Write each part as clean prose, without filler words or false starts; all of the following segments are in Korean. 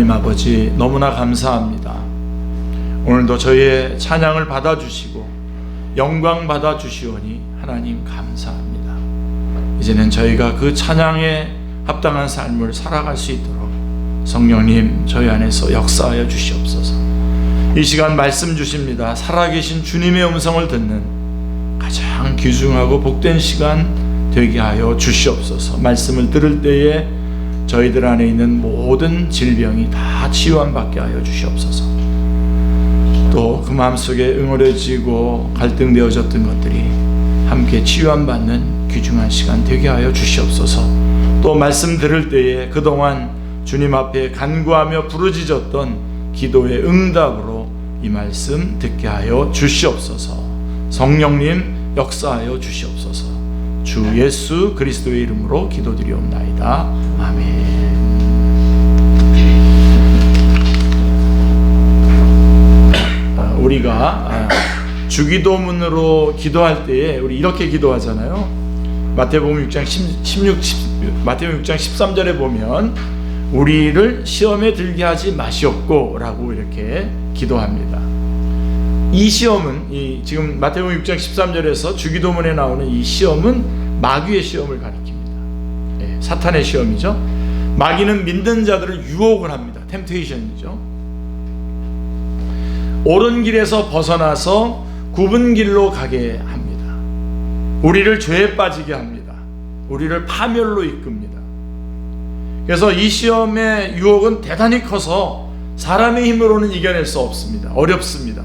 하나님 아버지, 너무나 감사합니다. 오늘도 저희의 찬양을 받아주시고 영광 받아주시오니 하나님 감사합니다. 이제는 저희가 그 찬양에 합당한 삶을 살아갈 수 있도록 성령님 저희 안에서 역사하여 주시옵소서. 이 시간 말씀 주십니다. 살아계신 주님의 음성을 듣는 가장 귀중하고 복된 시간 되게 하여 주시옵소서. 말씀을 들을 때에 저희들 안에 있는 모든 질병이 다 치유받게 하여 주시옵소서. 또 그 마음속에 응어려지고 갈등되어졌던 것들이 함께 치유받는 귀중한 시간 되게 하여 주시옵소서. 또 말씀 들을 때에 그동안 주님 앞에 간구하며 부르짖었던 기도의 응답으로 이 말씀 듣게 하여 주시옵소서. 성령님 역사하여 주시옵소서. 주 예수 그리스도의 이름으로 기도드리옵나이다. 아멘. 우리가 주기도문으로 기도할 때에 우리 이렇게 기도하잖아요. 마태복음 6장 13절에 보면 우리를 시험에 들게 하지 마시옵고 라고 이렇게 기도합니다. 이 시험은 지금 마태복음 6장 13절에서 주기도문에 나오는 이 시험은 마귀의 시험을 가리킵니다. 사탄의 시험이죠. 마귀는 믿는 자들을 유혹을 합니다. 템테이션이죠. 옳은 길에서 벗어나서 굽은 길로 가게 합니다. 우리를 죄에 빠지게 합니다. 우리를 파멸로 이끕니다. 그래서 이 시험의 유혹은 대단히 커서 사람의 힘으로는 이겨낼 수 없습니다. 어렵습니다.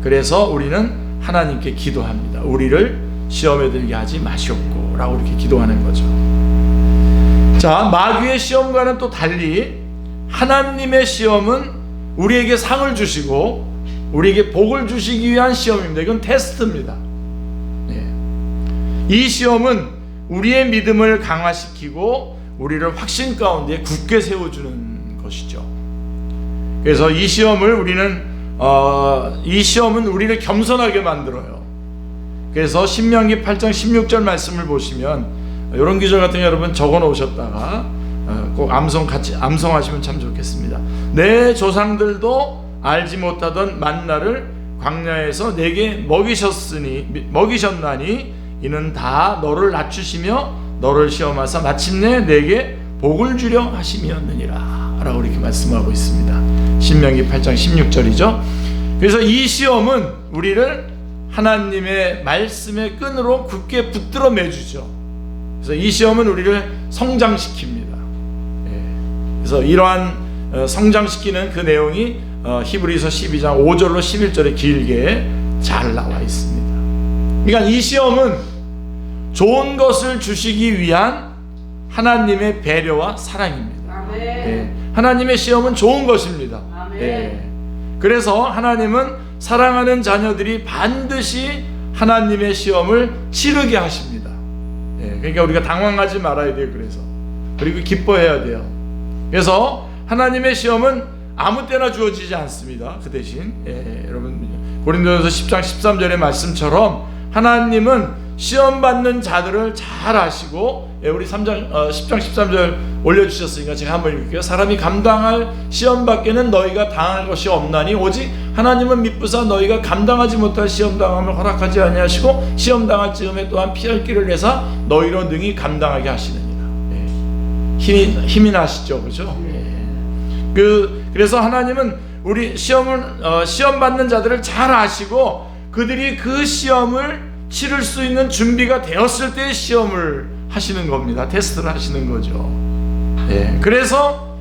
그래서 우리는 하나님께 기도합니다. 우리를 시험에 들게 하지 마시옵고 라고 이렇게 기도하는 거죠. 자, 마귀의 시험과는 또 달리 하나님의 시험은 우리에게 상을 주시고 우리에게 복을 주시기 위한 시험입니다. 이건 테스트입니다. 이 시험은 우리의 믿음을 강화시키고 우리를 확신 가운데 굳게 세워주는 것이죠. 그래서 이 시험은 우리를 겸손하게 만들어요. 그래서 신명기 8장 16절 말씀을 보시면 이런 구절 같은 거 여러분 적어 놓으셨다가 꼭 암송하시면 참 좋겠습니다. 내 조상들도 알지 못하던 만나를 광야에서 내게 먹이셨나니 이는 다 너를 낮추시며 너를 시험하사 마침내 내게 복을 주려 하심이었느니라 라고 이렇게 말씀하고 있습니다. 신명기 8장 16절이죠. 그래서 이 시험은 우리를 하나님의 말씀의 끈으로 굳게 붙들어 매주죠. 그래서 이 시험은 우리를 성장시킵니다. 그래서 이러한 성장시키는 그 내용이 히브리서 12장 5절로 11절에 길게 잘 나와 있습니다. 그러니까 이 시험은 좋은 것을 주시기 위한 하나님의 배려와 사랑입니다. 하나님의 시험은 좋은 것입니다. 그래서 하나님은 사랑하는 자녀들이 반드시 하나님의 시험을 치르게 하십니다. 그러니까 우리가 당황하지 말아야 돼요. 그리고 기뻐해야 돼요. 그래서 하나님의 시험은 아무 때나 주어지지 않습니다. 그 대신 여러분 고린도전서 10장 13절의 말씀처럼 하나님은 시험 받는 자들을 잘 아시고 우리 10장 13절 올려주셨으니까 제가 한번 읽을게요. 사람이 감당할 시험 밖에는 너희가 당할 것이 없나니 오직 하나님은 미쁘사 너희가 감당하지 못할 시험 당함을 허락하지 아니하시고 시험 당할 즈음에 또한 피할 길을 내사 너희로 능히 감당하게 하시느니라. 힘이 나시죠, 그렇죠? 그래서 하나님은 우리 시험 받는 자들을 잘 아시고 그들이 그 시험을 치를 수 있는 준비가 되었을 때 시험을 하시는 겁니다. 테스트를 하시는 거죠. 그래서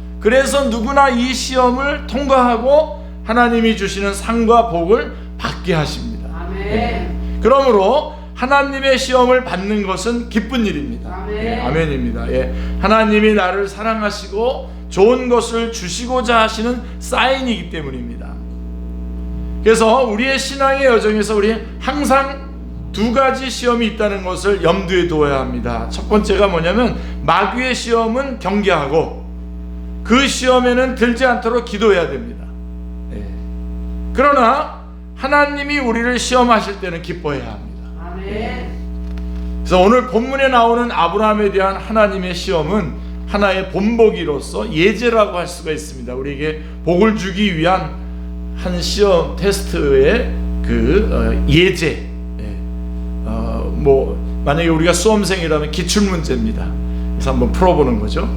누구나 이 시험을 통과하고 하나님이 주시는 상과 복을 받게 하십니다. 그러므로 하나님의 시험을 받는 것은 기쁜 일입니다. 아멘입니다. 하나님이 나를 사랑하시고 좋은 것을 주시고자 하시는 사인이기 때문입니다. 그래서 우리의 신앙의 여정에서 우리 항상 두 가지 시험이 있다는 것을 염두에 두어야 합니다. 첫 번째가 뭐냐면 마귀의 시험은 경계하고 그 시험에는 들지 않도록 기도해야 됩니다. 그러나 하나님이 우리를 시험하실 때는 기뻐해야 합니다. 그래서 오늘 본문에 나오는 아브라함에 대한 하나님의 시험은 하나의 본보기로서 예제라고 할 수가 있습니다. 우리에게 복을 주기 위한 한 시험 테스트의 예제. 만약에 우리가 수험생이라면 기출문제입니다. 그래서 한번 풀어보는 거죠.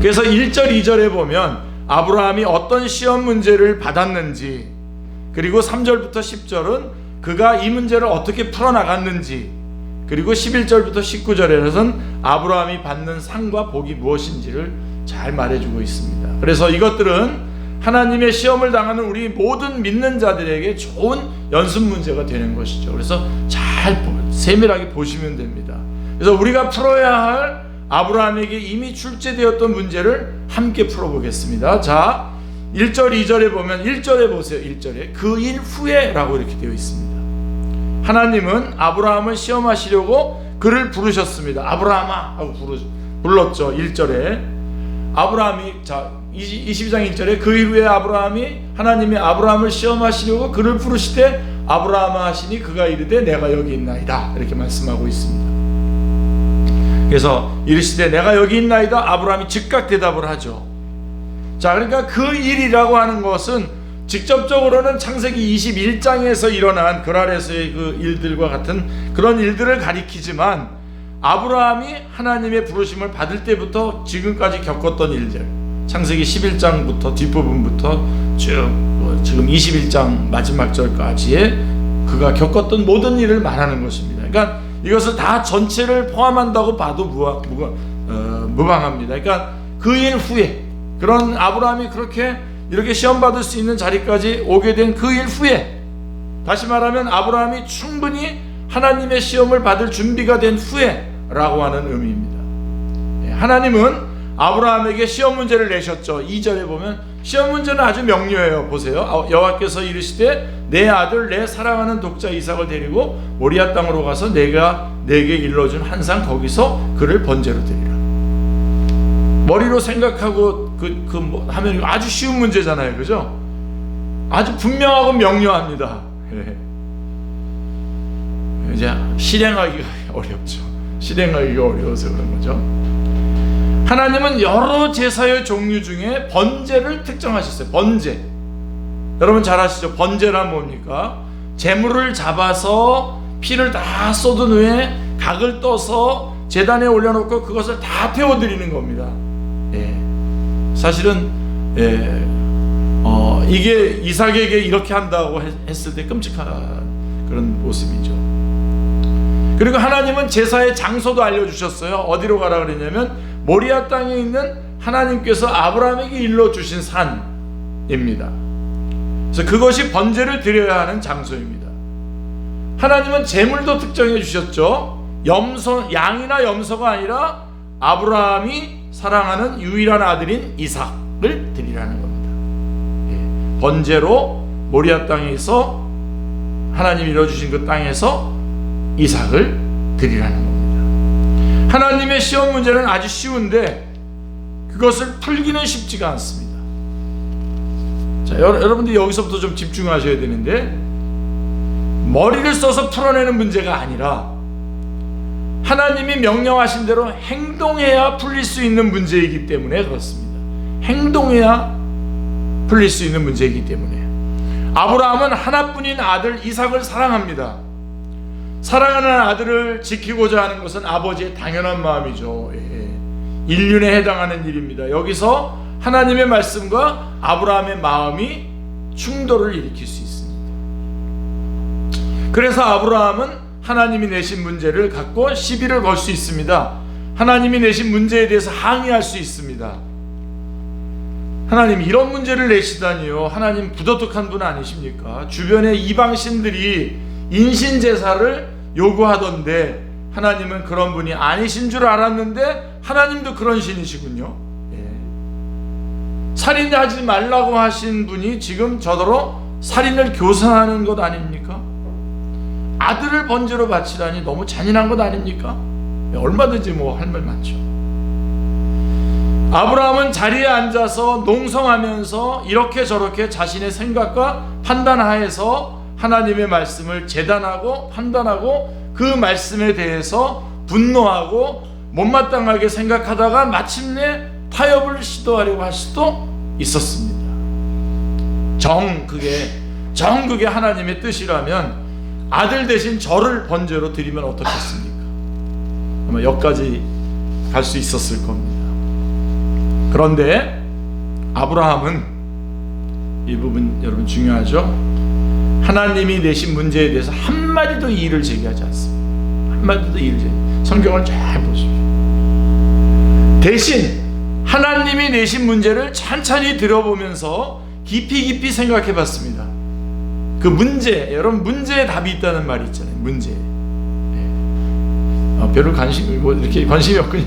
그래서 1절 2절에 보면 아브라함이 어떤 시험 문제를 받았는지, 그리고 3절부터 10절은 그가 이 문제를 어떻게 풀어나갔는지, 그리고 11절부터 19절에서는 아브라함이 받는 상과 복이 무엇인지를 잘 말해주고 있습니다. 그래서 이것들은 하나님의 시험을 당하는 우리 모든 믿는 자들에게 좋은 연습 문제가 되는 것이죠. 그래서 잘 세밀하게 보시면 됩니다. 그래서 우리가 풀어야 할 아브라함에게 이미 출제되었던 문제를 함께 풀어보겠습니다. 자, 1절 2절에 보면 1절에 보세요. 1절에 그 일 후에 라고 이렇게 되어 있습니다. 하나님은 아브라함을 시험하시려고 그를 부르셨습니다. 아브라함아 하고 불렀죠. 1절에 아브라함이, 자 22장 1절에 그 일 후에 하나님이 아브라함을 시험하시려고 그를 부르시되 아브라함아 하시니 그가 이르되 내가 여기 있나이다 이렇게 말씀하고 있습니다. 그래서 이르시되 내가 여기 있나이다, 아브라함이 즉각 대답을 하죠. 자, 그러니까 그 일이라고 하는 것은 직접적으로는 창세기 21장에서 일어난 그랄에서의 그 일들과 같은 그런 일들을 가리키지만, 아브라함이 하나님의 부르심을 받을 때부터 지금까지 겪었던 일들, 창세기 11장부터 뒷부분부터 쭉 지금 21장 마지막 절까지의 그가 겪었던 모든 일을 말하는 것입니다. 그러니까 이것을 다 전체를 포함한다고 봐도 무방합니다. 그러니까 그 일 후에, 그런 아브라함이 이렇게 시험 받을 수 있는 자리까지 오게 된 그 일 후에, 다시 말하면 아브라함이 충분히 하나님의 시험을 받을 준비가 된 후에 라고 하는 의미입니다. 하나님은 아브라함에게 시험 문제를 내셨죠. 2절에 보면 시험 문제는 아주 명료해요. 보세요. 여호와께서 이르시되 내 아들 내 사랑하는 독자 이삭을 데리고 모리아 땅으로 가서 내가 내게 일러준 한 상 거기서 그를 번제로 드리라. 머리로 생각하고 하면 아주 쉬운 문제잖아요, 그죠? 아주 분명하고 명료합니다. 이제 실행하기가 어렵죠. 실행하기가 어려워서 그런 거죠. 하나님은 여러 제사의 종류 중에 번제를 특정하셨어요. 번제. 여러분 잘 아시죠? 번제란 뭡니까? 제물을 잡아서 피를 다 쏟은 후에 각을 떠서 제단에 올려놓고 그것을 다 태워드리는 겁니다. 사실은 이게 이삭에게 이렇게 한다고 했을 때 끔찍한 그런 모습이죠. 그리고 하나님은 제사의 장소도 알려주셨어요. 어디로 가라 그랬냐면 모리아 땅에 있는 하나님께서 아브라함에게 일러주신 산입니다. 그래서 그것이 번제를 드려야 하는 장소입니다. 하나님은 제물도 특정해 주셨죠. 양이나 염소가 아니라 아브라함이 사랑하는 유일한 아들인 이삭을 드리라는 겁니다. 번제로 모리아 땅에서 하나님이 일러주신 그 땅에서 이삭을 드리라는 겁니다. 하나님의 시험 문제는 아주 쉬운데 그것을 풀기는 쉽지가 않습니다. 자, 여러분들이 여기서부터 좀 집중하셔야 되는데, 머리를 써서 풀어내는 문제가 아니라 하나님이 명령하신 대로 행동해야 풀릴 수 있는 문제이기 때문에 그렇습니다. 행동해야 풀릴 수 있는 문제이기 때문에. 아브라함은 하나뿐인 아들 이삭을 사랑합니다. 사랑하는 아들을 지키고자 하는 것은 아버지의 당연한 마음이죠. 인륜에 해당하는 일입니다. 여기서 하나님의 말씀과 아브라함의 마음이 충돌을 일으킬 수 있습니다. 그래서 아브라함은 하나님이 내신 문제를 갖고 시비를 걸 수 있습니다. 하나님이 내신 문제에 대해서 항의할 수 있습니다. 하나님 이런 문제를 내시다니요. 하나님 부도덕한 분 아니십니까? 주변의 이방신들이 인신제사를 요구하던데 하나님은 그런 분이 아니신 줄 알았는데 하나님도 그런 신이시군요. 살인하지 말라고 하신 분이 지금 저더러 살인을 교사하는 것 아닙니까? 아들을 번제로 바치다니 너무 잔인한 것 아닙니까? 얼마든지 할 말 많죠. 아브라함은 자리에 앉아서 농성하면서 이렇게 저렇게 자신의 생각과 판단하에서 하나님의 말씀을 재단하고 판단하고 그 말씀에 대해서 분노하고 못마땅하게 생각하다가 마침내 타협을 시도하려고 할 수도 있었습니다. 그게 하나님의 뜻이라면 아들 대신 저를 번제로 드리면 어떻겠습니까? 아마 여기까지 갈 수 있었을 겁니다. 그런데 아브라함은, 이 부분 여러분 중요하죠? 하나님이 내신 문제에 대해서 한마디도 이의를 제기하지 않습니다. 한마디도 이의를 성경을 잘 보십시오. 대신 하나님이 내신 문제를 찬찬히 들어보면서 깊이 생각해 봤습니다. 그 문제, 여러분 문제에 답이 있다는 말이 있잖아요. 문제. 별로 이렇게 관심이 없군요.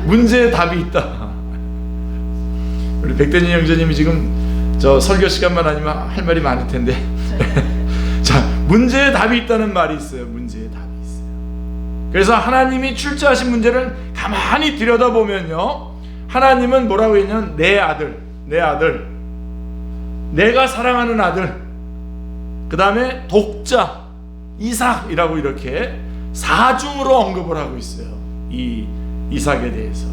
문제에 답이 있다. 우리 백대진 형제님이 지금 저 설교 시간만 아니면 할 말이 많을 텐데. 자, 문제에 답이 있다는 말이 있어요. 문제에 답이 있어요. 그래서 하나님이 출제하신 문제를 가만히 들여다보면요, 하나님은 뭐라고 했냐면 내 아들, 내가 사랑하는 아들, 그 다음에 독자 이삭이라고 이렇게 사중으로 언급을 하고 있어요. 이 이삭에 대해서.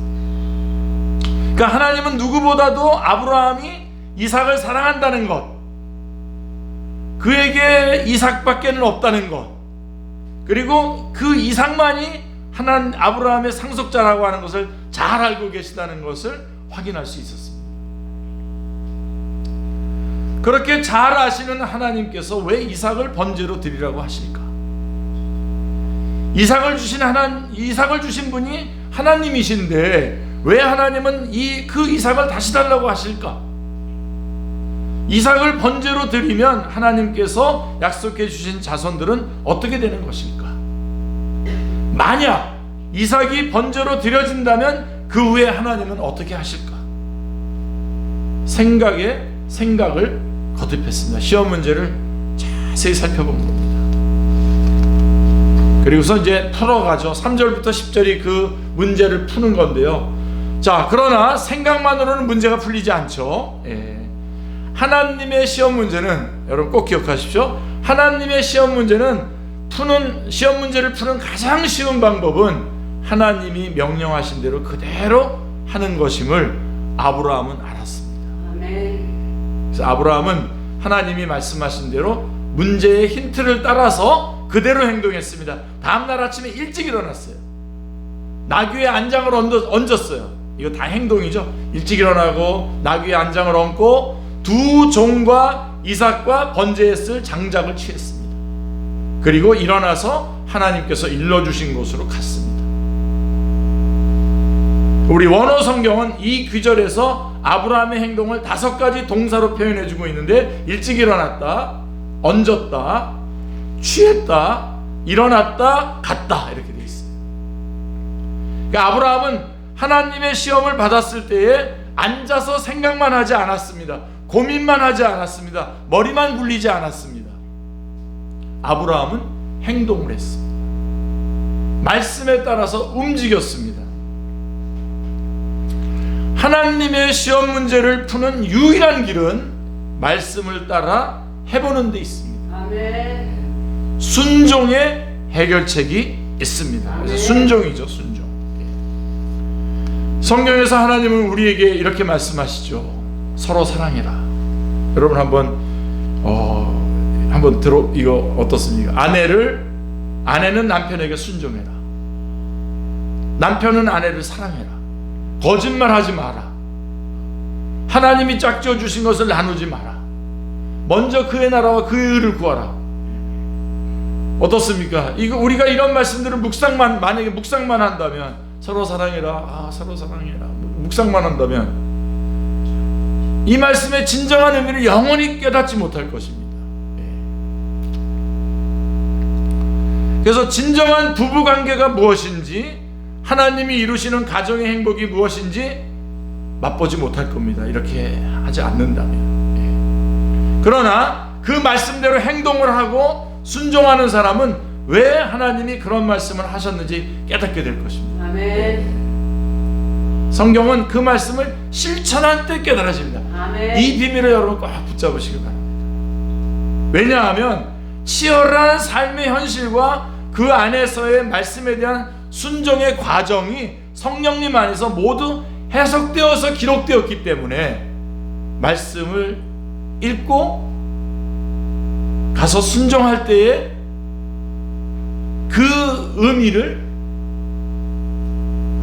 그러니까 하나님은 누구보다도 아브라함이 이삭을 사랑한다는 것, 그에게 이삭밖에는 없다는 것, 그리고 그 이삭만이 아브라함의 상속자라고 하는 것을 잘 알고 계시다는 것을 확인할 수 있었습니다. 그렇게 잘 아시는 하나님께서 왜 이삭을 번제로 드리라고 하실까? 이삭을 주신 분이 하나님이신데 왜 하나님은 그 이삭을 다시 달라고 하실까? 이삭을 번제로 드리면 하나님께서 약속해 주신 자손들은 어떻게 되는 것일까? 만약 이삭이 번제로 드려진다면 그 후에 하나님은 어떻게 하실까? 생각을 거듭했습니다. 시험 문제를 자세히 살펴본 겁니다. 그리고서 이제 풀어가죠. 3절부터 10절이 그 문제를 푸는 건데요. 자, 그러나 생각만으로는 문제가 풀리지 않죠. 하나님의 시험 문제는, 여러분 꼭 기억하십시오. 하나님의 시험 문제를 푸는 가장 쉬운 방법은 하나님이 명령하신 대로 그대로 하는 것임을 아브라함은 알았습니다. 아멘. 그래서 아브라함은 하나님이 말씀하신 대로 문제의 힌트를 따라서 그대로 행동했습니다. 다음날 아침에 일찍 일어났어요. 나귀의 안장을 얹었어요. 이거 다 행동이죠. 일찍 일어나고 나귀의 안장을 얹고 두 종과 이삭과 번제에 쓸 장작을 취했습니다. 그리고 일어나서 하나님께서 일러주신 곳으로 갔습니다. 우리 원어 성경은 이 귀절에서 아브라함의 행동을 5가지 동사로 표현해주고 있는데, 일찍 일어났다, 얹었다, 취했다, 일어났다, 갔다, 이렇게 되어 있어요. 그러니까 아브라함은 하나님의 시험을 받았을 때에 앉아서 생각만 하지 않았습니다. 고민만 하지 않았습니다. 머리만 굴리지 않았습니다. 아브라함은 행동을 했습니다. 말씀에 따라서 움직였습니다. 하나님의 시험 문제를 푸는 유일한 길은 말씀을 따라 해보는 데 있습니다. 아멘. 순종의 해결책이 있습니다. 그래서 순종이죠, 순종. 성경에서 하나님은 우리에게 이렇게 말씀하시죠. 서로 사랑해라. 여러분 한번 이거 어떻습니까? 아내는 남편에게 순종해라. 남편은 아내를 사랑해라. 거짓말하지 마라. 하나님이 짝지어 주신 것을 나누지 마라. 먼저 그의 나라와 그의 의를 구하라. 어떻습니까? 우리가 이런 말씀들을 만약에 묵상만 한다면, 서로 사랑해라, 서로 사랑해라, 묵상만 한다면 이 말씀의 진정한 의미를 영원히 깨닫지 못할 것입니다. 그래서 진정한 부부관계가 무엇인지, 하나님이 이루시는 가정의 행복이 무엇인지 맛보지 못할 겁니다. 이렇게 하지 않는다면. 그러나 그 말씀대로 행동을 하고 순종하는 사람은 왜 하나님이 그런 말씀을 하셨는지 깨닫게 될 것입니다. 아멘. 성경은 그 말씀을 실천할 때 깨달아집니다. 아멘. 이 비밀을 여러분 꼭 붙잡으시기 바랍니다. 왜냐하면 치열한 삶의 현실과 그 안에서의 말씀에 대한 순종의 과정이 성령님 안에서 모두 해석되어서 기록되었기 때문에 말씀을 읽고 가서 순종할 때에 그 의미를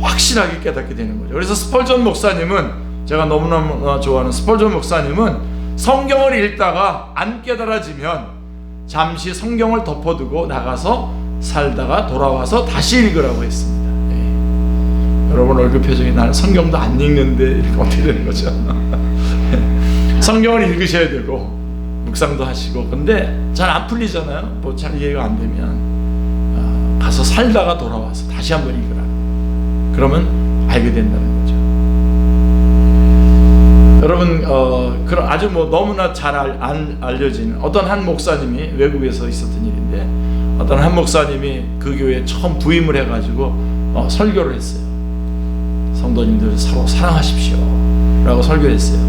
확실하게 깨닫게 되는 거죠. 그래서 스펄전 목사님은, 제가 너무나 좋아하는 스펄전 목사님은 성경을 읽다가 안 깨달아지면 잠시 성경을 덮어두고 나가서 살다가 돌아와서 다시 읽으라고 했습니다. 여러분 얼굴 표정이 나는 성경도 안 읽는데 이렇게 어떻게 되는 거죠? 성경을 읽으셔야 되고 묵상도 하시고, 근데 잘 안 풀리잖아요. 뭐 잘 이해가 안 되면 가서 살다가 돌아와서 다시 한번 읽으라. 그러면 알게 된다는 거죠. 여러분 그런 아주 뭐 너무나 잘 알려진 어떤 한 목사님이, 외국에서 있었던 일인데 어떤 한 목사님이 그 교회에 처음 부임을 해가지고 설교를 했어요. 성도님들 서로 사랑하십시오 라고 설교했어요.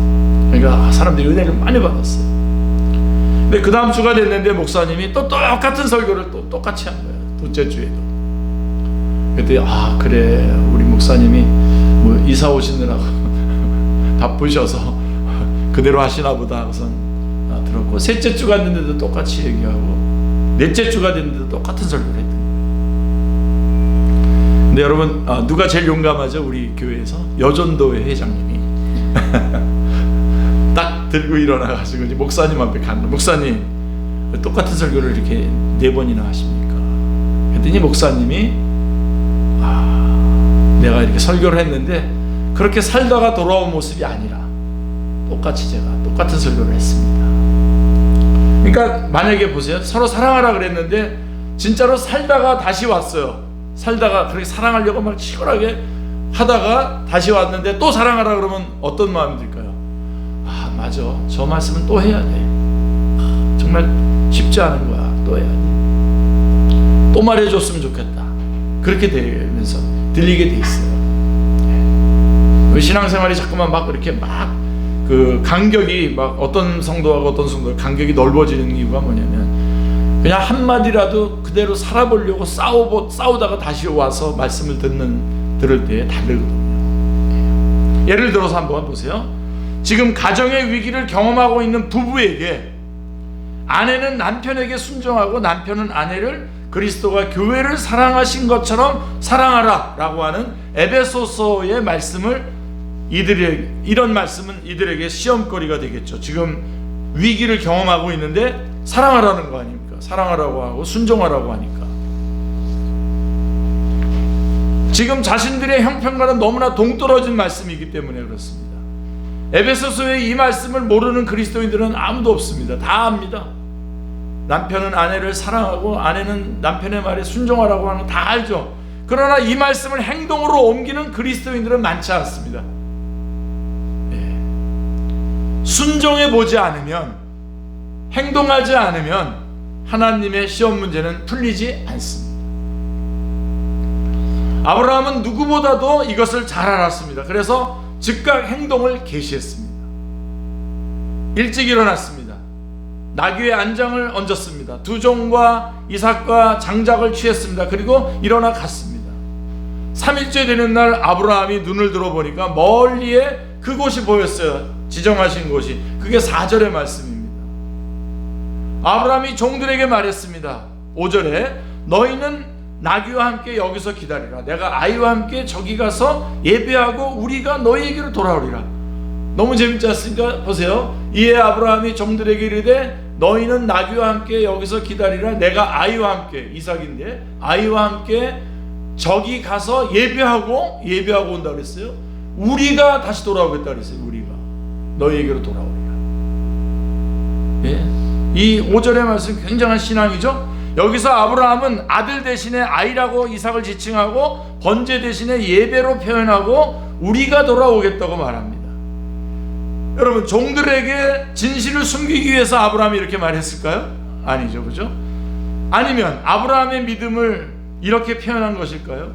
그러니까 사람들이 은혜를 많이 받았어요. 근데 그 다음 주가 됐는데 목사님이 또 똑같은 설교를 또 똑같이 한 거예요. 둘째 주에도. 그때 그래, 우리 목사님이 뭐 이사 오시느라고 바쁘셔서 그대로 하시나 보다 우선 들었고, 셋째 주가 됐는데도 똑같이 얘기하고, 넷째 주가 됐는데도 똑같은 설교를 했던 거예요. 근데 여러분 누가 제일 용감하죠? 우리 교회에서 여전도회 회장님이 딱 들고 일어나가지고 이제 목사님 앞에 갔는데, 목사님 똑같은 설교를 이렇게 4번이나 하십니까? 그랬더니 목사님이 내가 이렇게 설교를 했는데 그렇게 살다가 돌아온 모습이 아니라 똑같이 제가 똑같은 설교를 했습니다. 그러니까 만약에 보세요, 서로 사랑하라 그랬는데 진짜로 살다가 다시 왔어요. 살다가 그렇게 사랑하려고 막 치열하게 하다가 다시 왔는데 또 사랑하라 그러면 어떤 마음이 들까요? 맞아, 저 말씀은 또 해야 돼. 정말 쉽지 않은 거야. 또 해야 돼. 또 말해줬으면 좋겠다. 그렇게 되면서 들리게 돼 있어요. 신앙생활이 자꾸만 막 이렇게 그 간격이 막 어떤 성도하고 어떤 성도가 간격이 넓어지는 이유가 뭐냐면, 그냥 한마디라도 그대로 살아보려고 싸우다가 다시 와서 말씀을 들을 때 다르거든요. 예를 들어서 한번 보세요. 지금 가정의 위기를 경험하고 있는 부부에게 아내는 남편에게 순종하고 남편은 아내를 그리스도가 교회를 사랑하신 것처럼 사랑하라 라고 하는 에베소서의 말씀을 이런 말씀은 이들에게 시험거리가 되겠죠. 지금 위기를 경험하고 있는데 사랑하라는 거 아닙니까? 사랑하라고 하고 순종하라고 하니까. 지금 자신들의 형편과는 너무나 동떨어진 말씀이기 때문에 그렇습니다. 에베소서의 이 말씀을 모르는 그리스도인들은 아무도 없습니다. 다 압니다. 남편은 아내를 사랑하고 아내는 남편의 말에 순종하라고 하는 거 다 알죠. 그러나 이 말씀을 행동으로 옮기는 그리스도인들은 많지 않습니다. 순종해 보지 않으면, 행동하지 않으면 하나님의 시험 문제는 풀리지 않습니다. 아브라함은 누구보다도 이것을 잘 알았습니다. 그래서 즉각 행동을 개시했습니다. 일찍 일어났습니다. 나귀의 안장을 얹었습니다. 두 종과 이삭과 장작을 취했습니다. 그리고 일어나 갔습니다. 3일째 되는 날 아브라함이 눈을 들어보니까 멀리에 그곳이 보였어요. 지정하신 곳이. 그게 4절의 말씀입니다. 아브라함이 종들에게 말했습니다. 5절에 너희는 나귀와 함께 여기서 기다리라. 내가 아이와 함께 저기 가서 예배하고 우리가 너희에게로 돌아오리라. 너무 재밌지 않습니까? 보세요. 이에 아브라함이 종들에게 이르되 너희는 나귀와 함께 여기서 기다리라. 내가 아이와 함께, 이삭인데 아이와 함께 저기 가서 예배하고 온다 그랬어요. 우리가 다시 돌아오겠다 그랬어요. 우리가 너희에게로 돌아오리라. 이 5절의 말씀 굉장한 신앙이죠. 여기서 아브라함은 아들 대신에 아이라고 이삭을 지칭하고 번제 대신에 예배로 표현하고 우리가 돌아오겠다고 말합니다. 여러분, 종들에게 진실을 숨기기 위해서 아브라함이 이렇게 말했을까요? 아니죠, 그죠? 아니면 아브라함의 믿음을 이렇게 표현한 것일까요?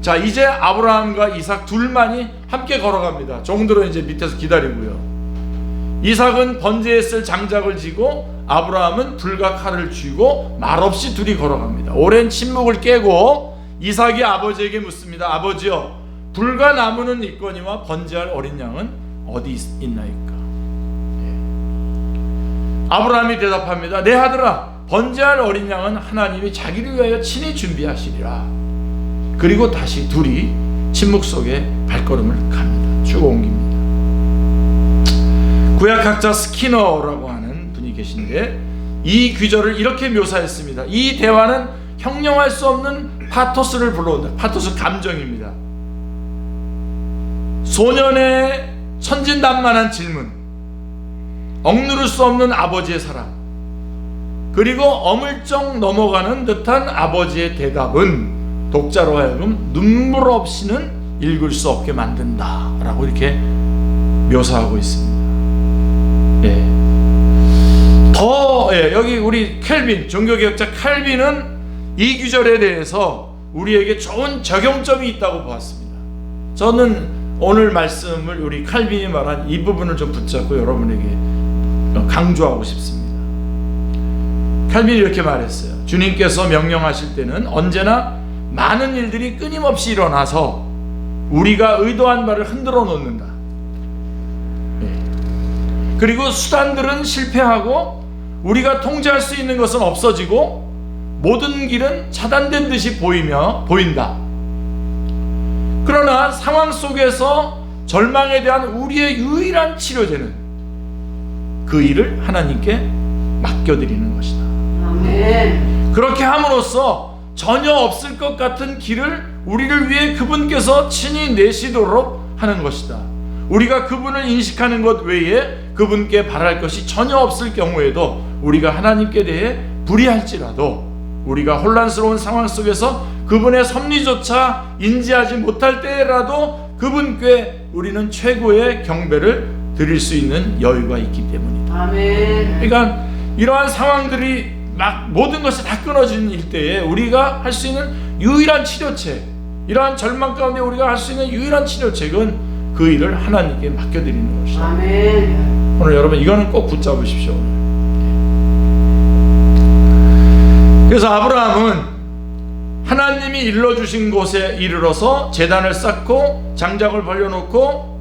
자, 이제 아브라함과 이삭 둘만이 함께 걸어갑니다. 종들은 이제 밑에서 기다리고요. 이삭은 번제에 쓸 장작을 지고 아브라함은 불과 칼을 쥐고 말없이 둘이 걸어갑니다. 오랜 침묵을 깨고 이삭이 아버지에게 묻습니다. 아버지여, 불과 나무는 있거니와 번제할 어린 양은 어디 있나이까? 아브라함이 대답합니다. 내 아들아, 번제할 어린 양은 하나님이 자기를 위하여 친히 준비하시리라. 그리고 다시 둘이 침묵 속에 발걸음을 갑니다. 쭉 옮깁니다. 구약학자 스키너라고 하는 분이 계신데 이 귀절을 이렇게 묘사했습니다. 이 대화는 형용할 수 없는 파토스를 불러온다. 파토스 감정입니다. 소년의 천진난만한 질문, 억누를 수 없는 아버지의 사랑, 그리고 어물쩍 넘어가는 듯한 아버지의 대답은 독자로 하여금 눈물 없이는 읽을 수 없게 만든다 라고 이렇게 묘사하고 있습니다. 여기 우리 켈빈, 종교개혁자 켈빈은 이 규절에 대해서 우리에게 좋은 적용점이 있다고 보았습니다. 저는 오늘 말씀을 우리 칼빈이 말한 이 부분을 좀 붙잡고 여러분에게 강조하고 싶습니다. 칼빈이 이렇게 말했어요. 주님께서 명령하실 때는 언제나 많은 일들이 끊임없이 일어나서 우리가 의도한 바를 흔들어 놓는다. 그리고 수단들은 실패하고 우리가 통제할 수 있는 것은 없어지고 모든 길은 차단된 듯이 보인다. 그러나 상황 속에서 절망에 대한 우리의 유일한 치료제는 그 일을 하나님께 맡겨드리는 것이다. 아멘. 그렇게 함으로써 전혀 없을 것 같은 길을 우리를 위해 그분께서 친히 내시도록 하는 것이다. 우리가 그분을 인식하는 것 외에 그분께 바랄 것이 전혀 없을 경우에도 우리가 하나님께 대해 불의할지라도 우리가 혼란스러운 상황 속에서 그분의 섭리조차 인지하지 못할 때라도 그분께 우리는 최고의 경배를 드릴 수 있는 여유가 있기 때문이다. 아멘. 그러니까 이러한 상황들이 막 모든 것이 다 끊어지는 때에 우리가 할 수 있는 유일한 치료책, 이러한 절망 가운데 우리가 할 수 있는 유일한 치료책은 그 일을 하나님께 맡겨드리는 것이다. 아멘. 오늘 여러분 이거는 꼭 붙잡으십시오. 그래서 아브라함은 하나님이 일러주신 곳에 이르러서 제단을 쌓고 장작을 벌려놓고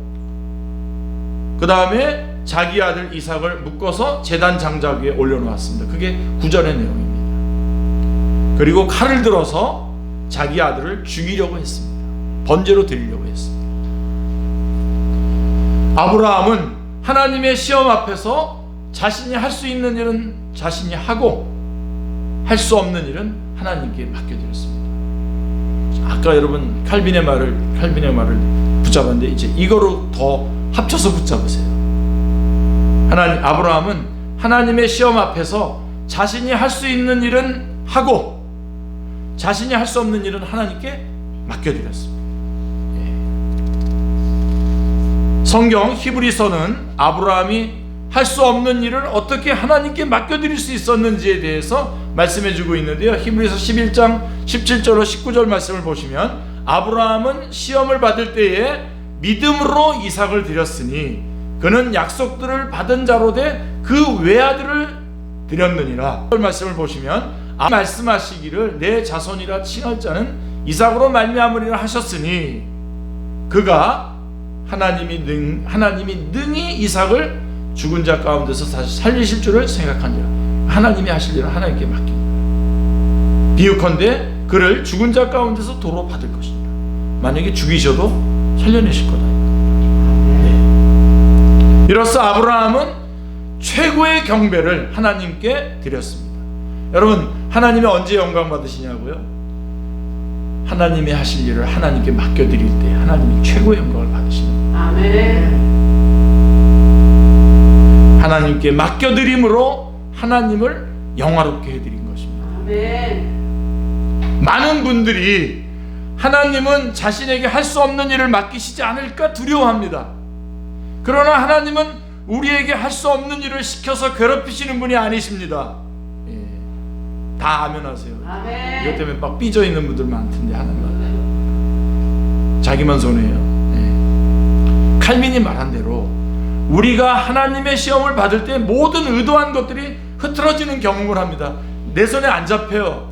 그 다음에 자기 아들 이삭을 묶어서 제단 장작 위에 올려놓았습니다. 그게 구절의 내용입니다. 그리고 칼을 들어서 자기 아들을 죽이려고 했습니다. 번제로 드리려고 했습니다. 아브라함은 하나님의 시험 앞에서 자신이 할 수 있는 일은 자신이 하고 할 수 없는 일은 하나님께 맡겨드렸습니다. 아까 여러분 칼빈의 말을 붙잡았는데 이제 이거로 더 합쳐서 붙잡으세요. 아브라함은 하나님의 시험 앞에서 자신이 할 수 있는 일은 하고 자신이 할 수 없는 일은 하나님께 맡겨드렸습니다. 성경 히브리서는 아브라함이 할 수 없는 일을 어떻게 하나님께 맡겨드릴 수 있었는지에 대해서 말씀해주고 있는데요. 히브리서 11장 17절로 19절 말씀을 보시면 아브라함은 시험을 받을 때에 믿음으로 이삭을 드렸으니 그는 약속들을 받은 자로 돼 그 외아들을 드렸느니라. 말씀을 보시면 말씀하시기를 내 자손이라 칭할 자는 이삭으로 말미암으리라 하셨으니 그가 하나님이 능히 이삭을 죽은 자 가운데서 다시 살리실 줄을 생각하니라. 하나님이 하실 일을 하나님께 맡깁니다. 비유컨대 그를 죽은 자 가운데서 도로 받을 것이니라. 만약에 죽이셔도 살려내실 거다. 네. 이로써 아브라함은 최고의 경배를 하나님께 드렸습니다. 여러분 하나님이 언제 영광 받으시냐고요? 하나님이 하실 일을 하나님께 맡겨드릴 때 하나님이 최고의 영광을 받으시는 거예요. 아멘. 하나님께 맡겨드림으로 하나님을 영화롭게 해드린 것입니다. 아멘. 많은 분들이 하나님은 자신에게 할 수 없는 일을 맡기시지 않을까 두려워합니다. 그러나 하나님은 우리에게 할 수 없는 일을 시켜서 괴롭히시는 분이 아니십니다. 다 아멘하세요. 아멘. 이것 때문에 막 삐져 있는 분들 많던데 하나님 자기만 손해요. 칼빈이 말한 대로 우리가 하나님의 시험을 받을 때 모든 의도한 것들이 흐트러지는 경험을 합니다. 내 손에 안 잡혀요.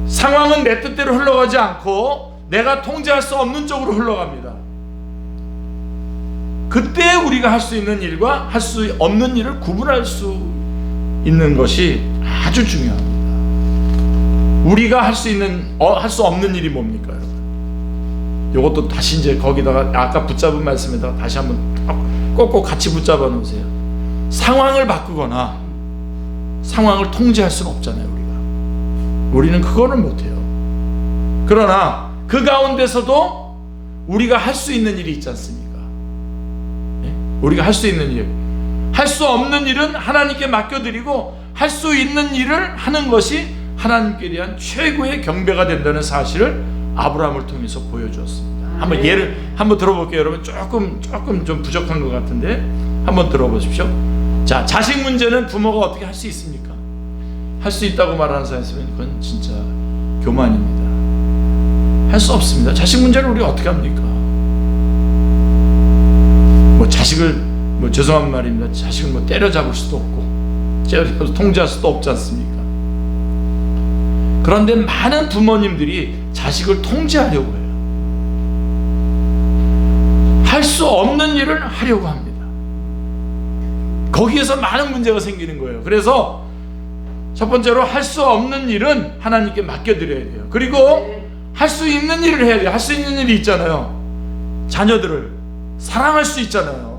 상황은 내 뜻대로 흘러가지 않고 내가 통제할 수 없는 쪽으로 흘러갑니다. 그때 우리가 할 수 있는 일과 할 수 없는 일을 구분할 수 있는 것이 아주 중요합니다. 우리가 할 수 있는 할 수 없는 일이 뭡니까, 여러분? 이것도 다시 이제 거기다가 아까 붙잡은 말씀에다가 다시 한번 꼭꼭 같이 붙잡아 놓으세요. 상황을 바꾸거나 상황을 통제할 수는 없잖아요, 우리는 그거는 못해요. 그러나 그 가운데서도 우리가 할 수 있는 일이 있지 않습니까? 네? 우리가 할 수 있는 일, 할 수 없는 일은 하나님께 맡겨드리고 할 수 있는 일을 하는 것이 하나님께 대한 최고의 경배가 된다는 사실을 아브라함을 통해서 보여주었습니다. 한번 예를 한번 들어볼게요, 여러분. 조금 좀 부족한 것 같은데 한번 들어보십시오. 자, 자식 문제는 부모가 어떻게 할 수 있습니까? 할 수 있다고 말하는 사람이 있으면 그건 진짜 교만입니다. 할 수 없습니다. 자식 문제를 우리가 어떻게 합니까? 뭐 자식을 뭐 죄송한 말입니다. 자식을 뭐 때려잡을 수도 없고 때려잡아서 통제할 수도 없지 않습니까? 그런데 많은 부모님들이 자식을 통제하려고 해요. 할 수 없는 일을 하려고 합니다. 거기에서 많은 문제가 생기는 거예요. 그래서 첫 번째로 할 수 없는 일은 하나님께 맡겨드려야 돼요. 그리고 할 수 있는 일을 해야 돼요. 할 수 있는 일이 있잖아요. 자녀들을 사랑할 수 있잖아요.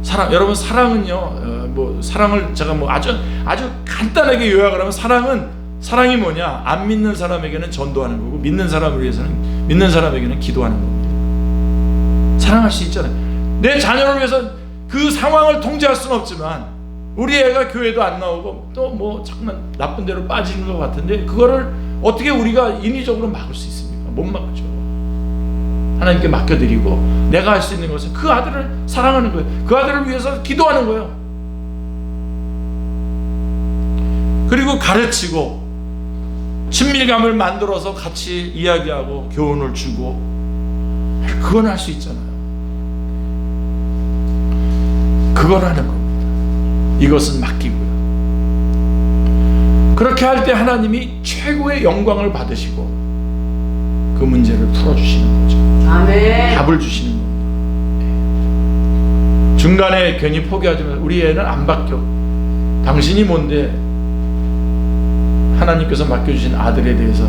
사랑, 여러분, 사랑은요, 뭐 사랑을 제가 뭐 아주 간단하게 요약을 하면 사랑이 뭐냐? 안 믿는 사람에게는 전도하는 거고 믿는 사람을 위해서는 믿는 사람에게는 기도하는 겁니다. 사랑할 수 있잖아요. 내 자녀를 위해서 그 상황을 통제할 수는 없지만 우리 애가 교회도 안 나오고 또 뭐 잠깐 나쁜 데로 빠지는 것 같은데 그거를 어떻게 우리가 인위적으로 막을 수 있습니까? 못 막죠. 하나님께 맡겨드리고 내가 할 수 있는 것은 그 아들을 사랑하는 거예요. 그 아들을 위해서 기도하는 거예요. 그리고 가르치고 친밀감을 만들어서 같이 이야기하고 교훈을 주고 그건 할 수 있잖아요. 그걸 하는 겁니다. 이것은 맡기고요. 그렇게 할 때 하나님이 최고의 영광을 받으시고 그 문제를 풀어주시는 거죠. 아멘. 답을 주시는 겁니다. 중간에 괜히 포기하지 마세요. 우리 애는 안 바뀌어. 당신이 뭔데 하나님께서 맡겨주신 아들에 대해서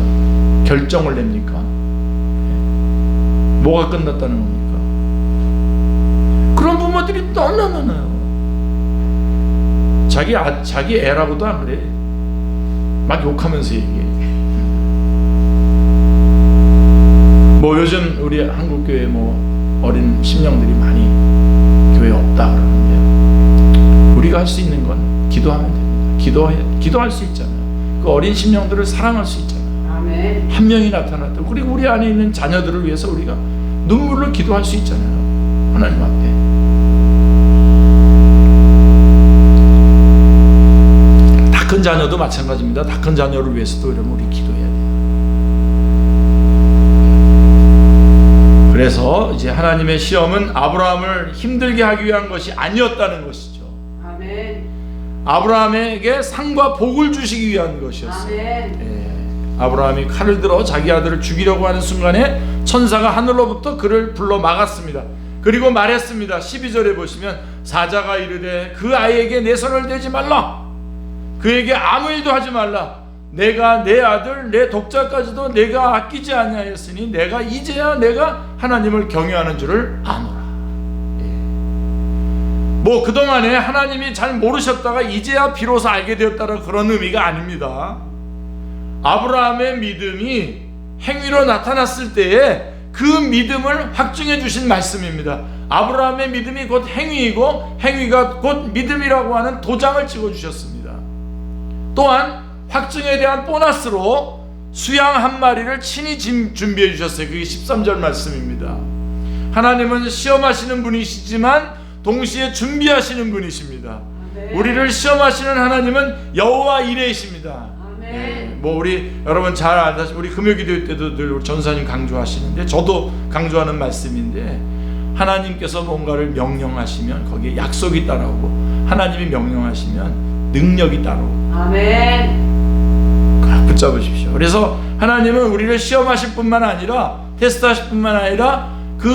결정을 냅니까? 뭐가 끝났다는 겁니까? 그런 부모들이 너무나 많아요. 자기 애라고도 안 그래. 막 욕하면서 얘기해. 뭐 요즘 우리 한국교회 뭐 어린 심령들이 많이 교회에 없다 그러는데요. 우리가 할 수 있는 건 기도하면 됩니다. 기도할 수 있잖아요. 그 어린 심령들을 사랑할 수 있잖아요. 아멘. 한 명이 나타났다. 그리고 우리 안에 있는 자녀들을 위해서 우리가 눈물로 기도할 수 있잖아요. 하나님 앞에. 다 큰 자녀도 마찬가지입니다. 다 큰 자녀를 위해서도 이러면 우리 기도해야 돼요. 그래서 이제 하나님의 시험은 아브라함을 힘들게 하기 위한 것이 아니었다는 것이죠. 아멘. 아브라함에게 상과 복을 주시기 위한 것이었어요. 예. 아브라함이 칼을 들어 자기 아들을 죽이려고 하는 순간에 천사가 하늘로부터 그를 불러 막았습니다. 그리고 말했습니다. 12절에 보시면 사자가 이르되 그 아이에게 내 손을 대지 말라. 그에게 아무 일도 하지 말라. 내가 내 아들 내 독자까지도 내가 아끼지 아니하였으니 내가 이제야 내가 하나님을 경외하는 줄을 아노라. 예. 뭐 그동안에 하나님이 잘 모르셨다가 이제야 비로소 알게 되었다는 그런 의미가 아닙니다. 아브라함의 믿음이 행위로 나타났을 때에 그 믿음을 확증해 주신 말씀입니다. 아브라함의 믿음이 곧 행위이고 행위가 곧 믿음이라고 하는 도장을 찍어 주셨습니다. 또한 확증에 대한 보너스로 수양 한 마리를 친히 준비해 주셨어요. 그게 13절 말씀입니다. 하나님은 시험하시는 분이시지만 동시에 준비하시는 분이십니다. 아멘. 우리를 시험하시는 하나님은 여호와 이레이십니다. 네, 뭐 우리 여러분 잘 알다시피 우리 금요기도 때도 늘 전사님 강조하시는데 저도 강조하는 말씀인데 하나님께서 뭔가를 명령하시면 거기에 약속이 따라오고 하나님이 명령하시면 능력이 따라오고 아멘. 붙잡으십시오. 그래서 하나님은 우리를 시험하실 뿐만 아니라 테스트하실 뿐만 아니라 그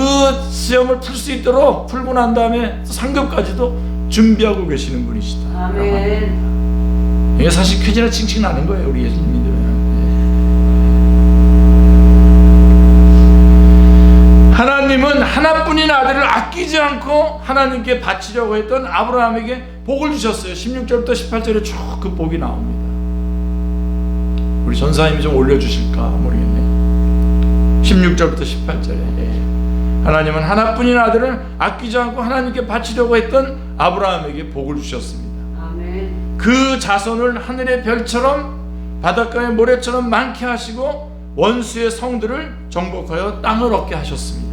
시험을 풀 수 있도록 풀고 난 다음에 상급까지도 준비하고 계시는 분이시다. 아멘. 이게 사실 쾌지나 칭칭 나는 거예요, 우리 예수님 믿으면. 하나님은 하나뿐인 아들을 아끼지 않고 하나님께 바치려고 했던 아브라함에게 복을 주셨어요. 16절부터 18절에 쭉 그 복이 나옵니다. 우리 전사님이 좀 올려주실까 모르겠네. 16절부터 18절에 하나님은 하나뿐인 아들을 아끼지 않고 하나님께 바치려고 했던 아브라함에게 복을 주셨습니다. 아멘. 그 자손을 하늘의 별처럼 바닷가의 모래처럼 많게 하시고 원수의 성들을 정복하여 땅을 얻게 하셨습니다.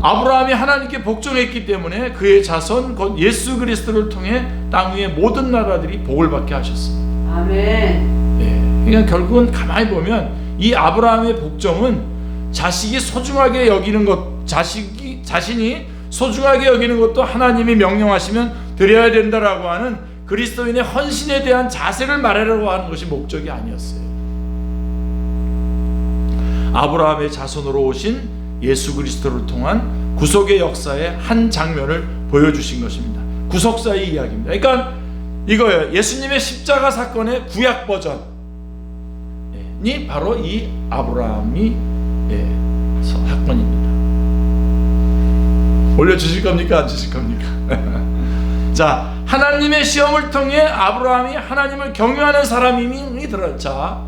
아브라함이 하나님께 복종했기 때문에 그의 자손 곧 예수 그리스도를 통해 땅 위의 모든 나라들이 복을 받게 하셨습니다. 아멘. 그러니까 결국은 가만히 보면 이 아브라함의 복종은 자식이 소중하게 여기는 것, 자신이 소중하게 여기는 것도 하나님이 명령하시면 드려야 된다라고 하는 그리스도인의 헌신에 대한 자세를 말하려고 하는 것이 목적이 아니었어요. 아브라함의 자손으로 오신 예수 그리스도를 통한 구속의 역사의 한 장면을 보여주신 것입니다. 구속사의 이야기입니다. 그러니까 이거예요. 예수님의 십자가 사건의 구약 버전이 바로 이 아브라함이 사건입니다. 올려주실 겁니까? 안 주실 겁니까? 자, 하나님의 시험을 통해 아브라함이 하나님을 경외하는 사람임이 드러났자.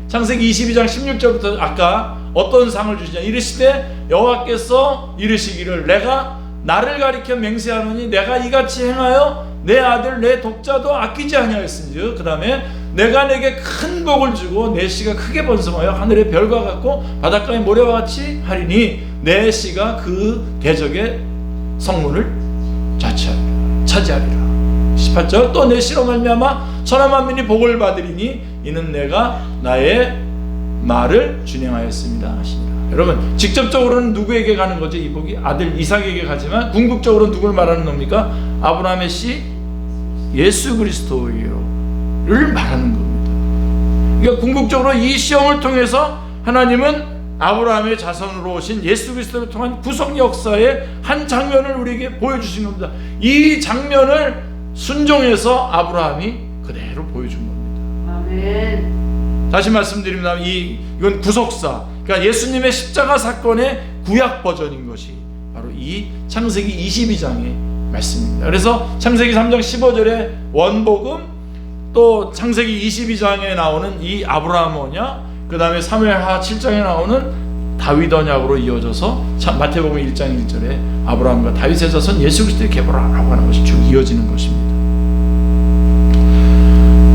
창세기 22장 16절부터 아까 어떤 상을 주시냐. 이르시되 여호와께서 이르시기를 내가 나를 가리켜 맹세하노니 내가 이같이 행하여 내 아들 내 독자도 아끼지 아니하였은즉 그 다음에 내가 내게 큰 복을 주고 내 씨가 크게 번성하여 하늘의 별과 같고 바닷가의 모래와 같이 하리니 내 씨가 그 대적의 성문을 차지하리라. 18절 또 내 씨로 말미암아 천하 만민이 복을 받으리니 이는 내가 나의 말을 준행하였습니다 하시니라. 여러분 직접적으로는 누구에게 가는 거죠? 이 복이 아들 이삭에게 가지만 궁극적으로 누굴 말하는 겁니까? 아브라함의 씨 예수 그리스도를 말하는 겁니다. 그러니까 궁극적으로 이 시험을 통해서 하나님은 아브라함의 자손으로 오신 예수 그리스도를 통한 구속 역사의 한 장면을 우리에게 보여주신 겁니다. 이 장면을 순종해서 아브라함이 그대로 보여준 겁니다. 아멘. 다시 말씀드립니다. 이건 구속사, 그러니까 예수님의 십자가 사건의 구약 버전인 것이 바로 이 창세기 22장의 말씀입니다. 그래서 창세기 3장 15절에 원복음, 또 창세기 22장에 나오는 이 아브라함어냐, 그 다음에 사무엘하 7장에 나오는 다윗 언약으로 이어져서 마태복음 1장 1절에 아브라함과 다윗의 자손 예수 그리스도의 계보라고 하는 것이 쭉 이어지는 것입니다.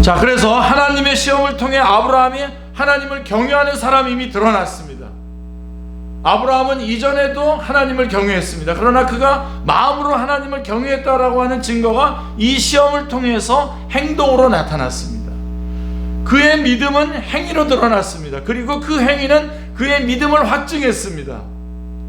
자, 그래서 하나님의 시험을 통해 아브라함이 하나님을 경외하는 사람임이 드러났습니다. 아브라함은 이전에도 하나님을 경외했습니다. 그러나 그가 마음으로 하나님을 경외했다라고 하는 증거가 이 시험을 통해서 행동으로 나타났습니다. 그의 믿음은 행위로 드러났습니다. 그리고 그 행위는 그의 믿음을 확증했습니다.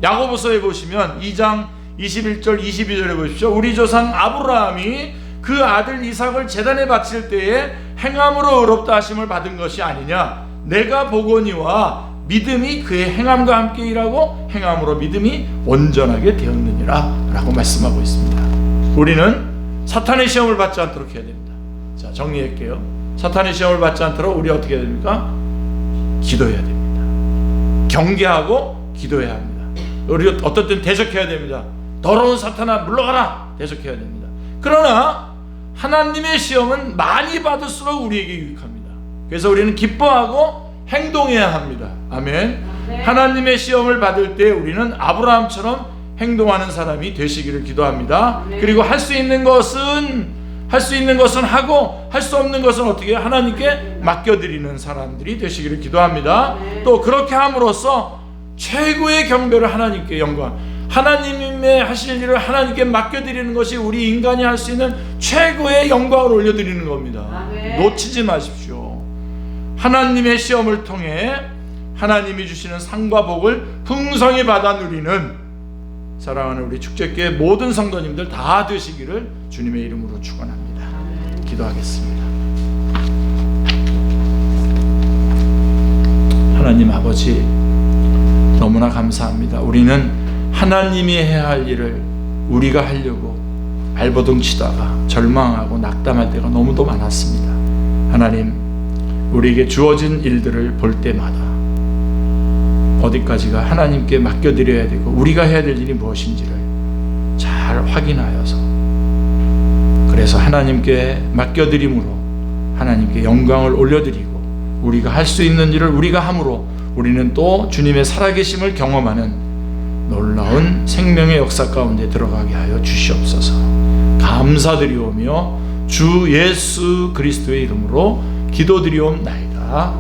야고보서에 보시면 2장 21절 22절에 보십시오. 우리 조상 아브라함이 그 아들 이삭을 제단에 바칠 때에 행함으로 의롭다 하심을 받은 것이 아니냐. 내가 보거니와 믿음이 그의 행함과 함께 일하고 행함으로 믿음이 온전하게 되었느니라 라고 말씀하고 있습니다. 우리는 사탄의 시험을 받지 않도록 해야 됩니다. 자, 정리할게요. 사탄의 시험을 받지 않도록 우리 어떻게 해야 됩니까? 기도해야 됩니다. 경계하고 기도해야 합니다. 우리 어떤 때는 대적해야 됩니다. 더러운 사탄아 물러가라, 대적해야 됩니다. 그러나 하나님의 시험은 많이 받을수록 우리에게 유익합니다. 그래서 우리는 기뻐하고 행동해야 합니다. 아멘. 하나님의 시험을 받을 때 우리는 아브라함처럼 행동하는 사람이 되시기를 기도합니다. 그리고 할 수 있는 것은 하고 할 수 없는 것은 어떻게 하나님께 맡겨드리는 사람들이 되시기를 기도합니다. 또 그렇게 함으로써 최고의 경배를 하나님께 영광, 하나님의 하실 일을 하나님께 맡겨드리는 것이 우리 인간이 할 수 있는 최고의 영광을 올려드리는 겁니다. 놓치지 마십시오. 하나님의 시험을 통해 하나님이 주시는 상과 복을 풍성히 받아 누리는 사랑하는 우리 축제교회 모든 성도님들 다 되시기를 주님의 이름으로 축원합니다. 기도하겠습니다. 하나님 아버지, 너무나 감사합니다. 우리는 하나님이 해야 할 일을 우리가 하려고 발버둥 치다가 절망하고 낙담할 때가 너무도 많았습니다. 하나님, 우리에게 주어진 일들을 볼 때마다 어디까지가 하나님께 맡겨드려야 되고 우리가 해야 될 일이 무엇인지를 잘 확인하여서, 그래서 하나님께 맡겨드림으로 하나님께 영광을 올려드리고 우리가 할 수 있는 일을 우리가 함으로 우리는 또 주님의 살아계심을 경험하는 놀라운 생명의 역사 가운데 들어가게 하여 주시옵소서. 감사드리오며 주 예수 그리스도의 이름으로 기도드리옵나이다.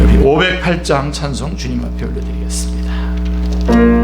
우리 508장 찬송 주님 앞에 올려드리겠습니다.